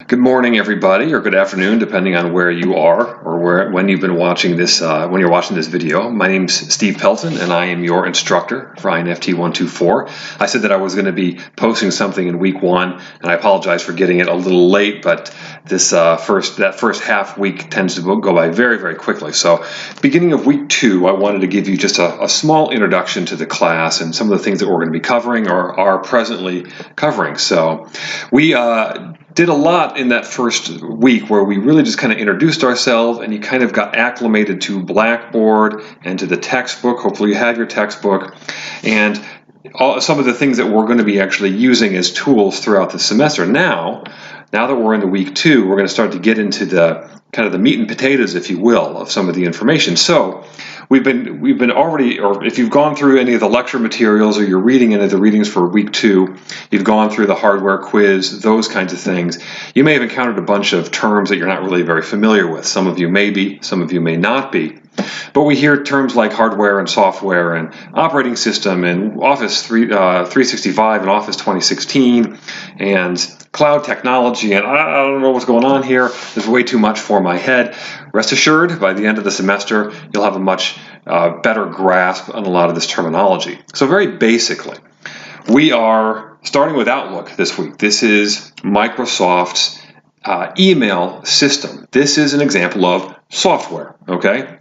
Good morning, everybody, or good afternoon, depending on where you are or when you've been watching this. When you're watching this video, my name's Steve Pelton, and I am your instructor for INFT 124. I said that I was going to be posting something in week 1, and I apologize for getting it a little late. But this first half week tends to go by very, very quickly. So, beginning of week 2, I wanted to give you just a small introduction to the class and some of the things that we're going to be covering or are presently covering. So, we did a lot in that first week where we really just kind of introduced ourselves and you kind of got acclimated to Blackboard and to the textbook. Hopefully you have your textbook and some of the things that we're going to be actually using as tools throughout the semester. Now that we're into week 2, we're going to start to get into the kind of the meat and potatoes, if you will, of some of the information. So we've been already, or if you've gone through any of the lecture materials or you're reading any of the readings for week 2, you've gone through the hardware quiz, those kinds of things. You may have encountered a bunch of terms that you're not really very familiar with. Some of you may be, some of you may not be. But we hear terms like hardware and software and operating system and Office 365 and Office 2016 and cloud technology, and I don't know what's going on here. There's way too much for my head. Rest assured, by the end of the semester, you'll have a much better grasp on a lot of this terminology. So very basically, we are starting with Outlook this week. This is Microsoft's email system. This is an example of software, okay?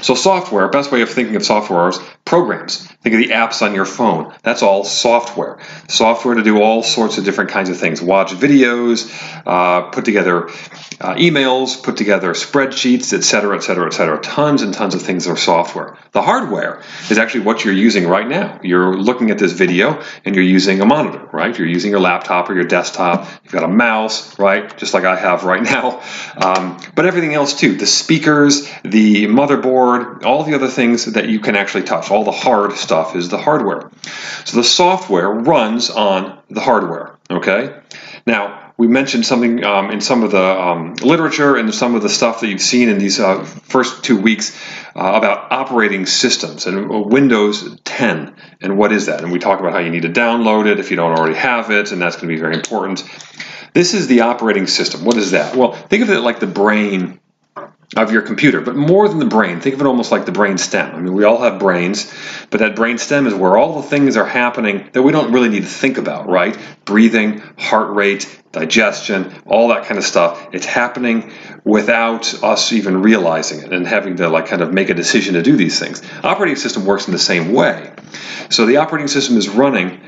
So software, best way of thinking of software is programs. Think of the apps on your phone. That's all software. Software to do all sorts of different kinds of things. Watch videos, put together emails, put together spreadsheets, etc., etc., etc. Tons and tons of things are software. The hardware is actually what you're using right now. You're looking at this video and you're using a monitor, right? You're using your laptop or your desktop. You've got a mouse, right? Just like I have right now. But everything else too. The speakers, the motherboard, all the other things that you can actually touch. All the hard stuff is the hardware. So the software runs on the hardware, okay? Now, we mentioned something in some of the literature and some of the stuff that you've seen in these first 2 weeks about operating systems and Windows 10 and what is that? And we talk about how you need to download it if you don't already have it, and that's going to be very important. This is the operating system. What is that? Well, think of it like the brain of your computer, but more than the brain. Think of it almost like the brain stem. I mean, we all have brains, but that brain stem is where all the things are happening that we don't really need to think about, right? Breathing, heart rate, digestion, all that kind of stuff. It's happening without us even realizing it and having to kind of make a decision to do these things. Operating system works in the same way. So the operating system is running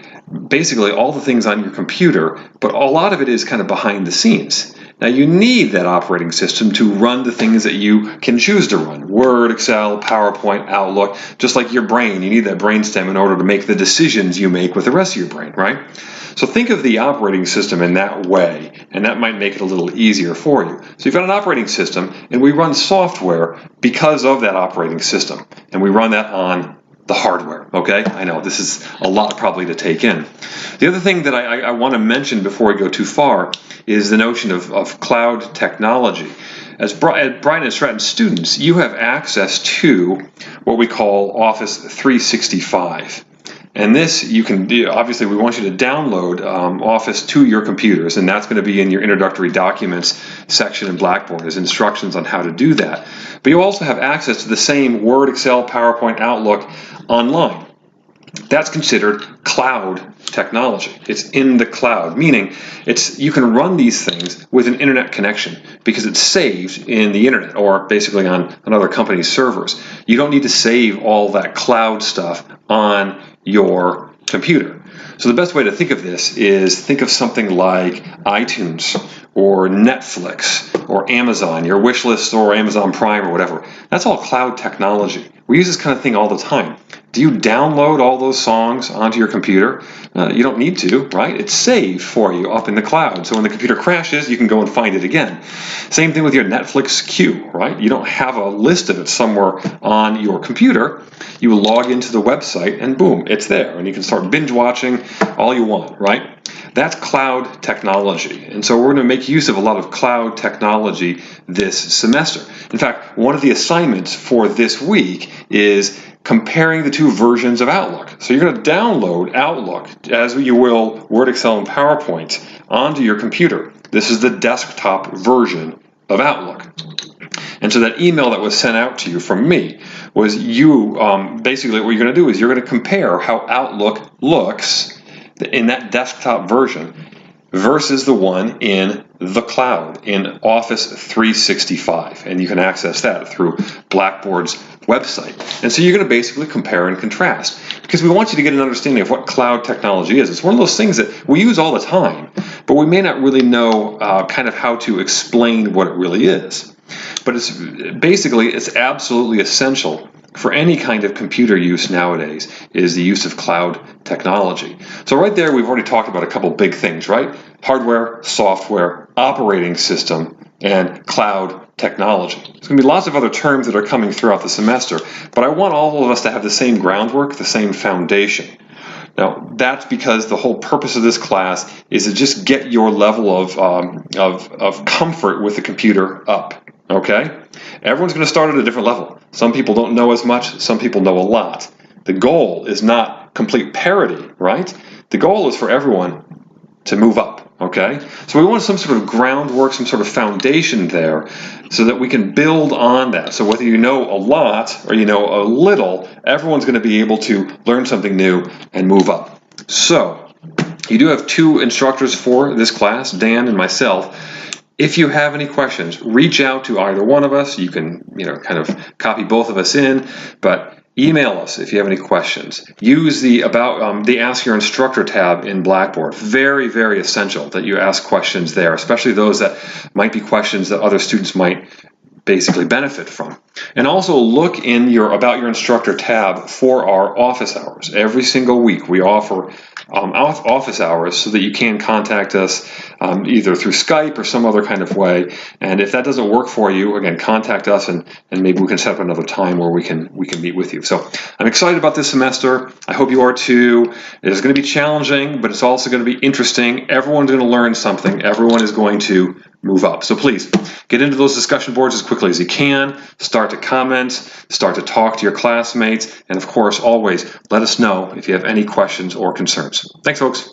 basically all the things on your computer, but a lot of it is kind of behind the scenes. Now you need that operating system to run the things that you can choose to run. Word, Excel, PowerPoint, Outlook, just like your brain. You need that brain stem in order to make the decisions you make with the rest of your brain, right? So think of the operating system in that way, and that might make it a little easier for you. So you've got an operating system, and we run software because of that operating system, and we run that on the hardware, okay? I know this is a lot probably to take in. The other thing that I want to mention before we go too far is the notion of cloud technology. As Brian and Stratton students, you have access to what we call Office 365. And this you can do, obviously we want you to download Office to your computers, and that's going to be in your introductory documents section in Blackboard as instructions on how to do that. But you also have access to the same Word, Excel, PowerPoint, Outlook online. That's considered cloud technology. It's in the cloud, meaning you can run these things with an internet connection because it's saved in the internet or basically on another company's servers. You don't need to save all that cloud stuff on your computer. So the best way to think of this is think of something like iTunes or Netflix or Amazon, your wish list or Amazon Prime or whatever. That's all cloud technology. We use this kind of thing all the time. Do you download all those songs onto your computer? You don't need to, right? It's saved for you up in the cloud. So when the computer crashes, you can go and find it again. Same thing with your Netflix queue, right? You don't have a list of it somewhere on your computer. You will log into the website and boom, it's there. And you can start binge watching all you want, right? That's cloud technology. And so we're going to make use of a lot of cloud technology this semester. In fact, one of the assignments for this week is comparing the two versions of Outlook. So you're going to download Outlook, as you will Word, Excel, and PowerPoint, onto your computer. This is the desktop version of Outlook. And so that email that was sent out to you from me was you, basically what you're going to do is you're going to compare how Outlook looks in that desktop version versus the one in the cloud, in Office 365. And you can access that through Blackboard's website. And so you're going to basically compare and contrast, because we want you to get an understanding of what cloud technology is. It's one of those things that we use all the time, but we may not really know kind of how to explain what it really is. But it's absolutely essential for any kind of computer use nowadays is the use of cloud technology. So right there, we've already talked about a couple big things, right? Hardware, software, operating system, and cloud technology. There's going to be lots of other terms that are coming throughout the semester, but I want all of us to have the same groundwork, the same foundation. Now, that's because the whole purpose of this class is to just get your level of comfort with the computer up. Okay? Everyone's going to start at a different level. Some people don't know as much, some people know a lot. The goal is not complete parity, right? The goal is for everyone to move up, okay? So we want some sort of groundwork, some sort of foundation there so that we can build on that. So whether you know a lot or you know a little, everyone's going to be able to learn something new and move up. So you do have two instructors for this class, Dan and myself. If you have any questions, reach out to either one of us. You can, kind of copy both of us in, but email us if you have any questions. Use the Ask Your Instructor tab in Blackboard. Very, very essential that you ask questions there, especially those that might be questions that other students might basically benefit from. And also look in your About Your Instructor tab for our office hours. Every single week we offer office hours so that you can contact us either through Skype or some other kind of way. And if that doesn't work for you, again, contact us and maybe we can set up another time where we can meet with you. So I'm excited about this semester. I hope you are too. It is going to be challenging, but it's also going to be interesting. Everyone's going to learn something. Everyone is going to move up. So please get into those discussion boards as quickly as you can. Start to comment, start to talk to your classmates, and of course, always let us know if you have any questions or concerns. Thanks, folks.